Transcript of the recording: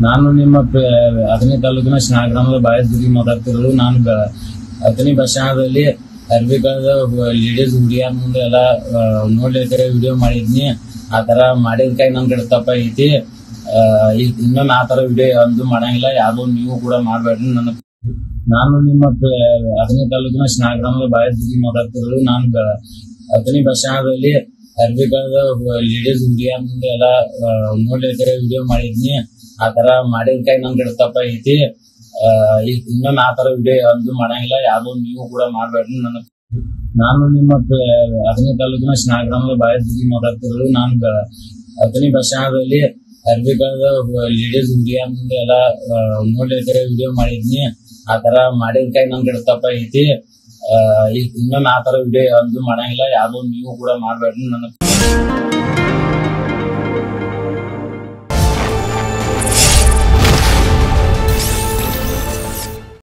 ನಾನು ನಿಮ್ಮ ಅಥಣಿ ತಾಲೂಕಿನ ಶಿನಾಳ ಗ್ರಾಮದ ಬಾಯಸ್ಗುಡಿ ಮಾತಾಡ್ತಿರೋದು. ನಾನು ಅಥಣಿ ಬಸ್ ಸ್ಟ್ಯಾಂಡಲ್ಲಿ ಅರ್ಬಿಕದ ಲೇಡೀಸ್ ಹುಡುಗಿಯರ ಮುಂದೆ ಎಲ್ಲ ನೋಡ್ಲಿಕ್ಕೆ ವಿಡಿಯೋ ಮಾಡಿದ್ನಿ. ಆ ತರ ಮಾಡಿದ್ಕಾಗಿ ನನ್ ಕಡೆ ತಪ್ಪ ಐತಿ. ಇನ್ನೊಂದು ಆ ತರ ವಿಡಿಯೋ ಒಂದು ಮಾಡಂಗಿಲ್ಲ. ಯಾವ್ದೋ ನೀವು ಕೂಡ ಮಾಡ್ಬೇಡ್ರಿ. ನಾನು ನಿಮ್ಮ ಅಥಣಿ ತಾಲೂಕಿನ ಶಿನಾಳ ಗ್ರಾಮದ ಬಾಯಸ್ಗುಡಿ ಮಾತಾಡ್ತಿರೋದು. ನಾನು ಅಥಣಿ ಬಸ್ ಸ್ಟ್ಯಾಂಡಲ್ಲಿ ಅರ್ಬಿಕದ ಲೇಡೀಸ್ ಹುಡುಗಿಯರ ಮುಂದೆ ಎಲ್ಲ ನೋಡ್ಲಿಕ್ಕೆ ವಿಡಿಯೋ ಮಾಡಿದ್ನಿ. ಆ ತರ ಮಾಡಿದ್ಕಾಗಿ ನನ್ ಕಡೆ ತಪ್ಪ ಐತಿ. ಇನ್ನೊಂದು ಆ ತರ ವಿಡಿಯೋ ಒಂದು ಮಾಡಂಗಿಲ್ಲ. ಯಾವ್ದೋ ನೀವು ಕೂಡ ಮಾಡ್ಬೇಡ್ರಿ. ನಾನು ನಿಮ್ಮ ಅಥಣಿ ತಾಲೂಕಿನ ಶಿನಾಳ ಗ್ರಾಮದ ಬಾಯಸ್ಗುಡಿ ಮಾತಾಡ್ತಿರೋದು. ನಾನು ಅಥಣಿ ಬಸ್ ಸ್ಟ್ಯಾಂಡಲ್ಲಿ ಅರ್ಬಿಕದ ಲೇಡೀಸ್ ಹುಡುಗಿಯರ ಮುಂದೆ ಎಲ್ಲ ನೋಡ್ಲಿಕ್ಕೆ ವಿಡಿಯೋ ಮಾಡಿದ್ನಿ. ಆ ತರ ಮಾಡಿದ್ಕಾಗಿ ನನ್ ಕಡೆ ತಪ್ಪ ಐತಿ. ಇನ್ನೊಂದು ಆ ತರ ವಿಡಿಯೋ ಒಂದು ಮಾಡಂಗಿಲ್ಲ. ಯಾವ್ದೋ ನೀವು ಕೂಡ ಮಾಡ್ಬೇಡ್ರಿ.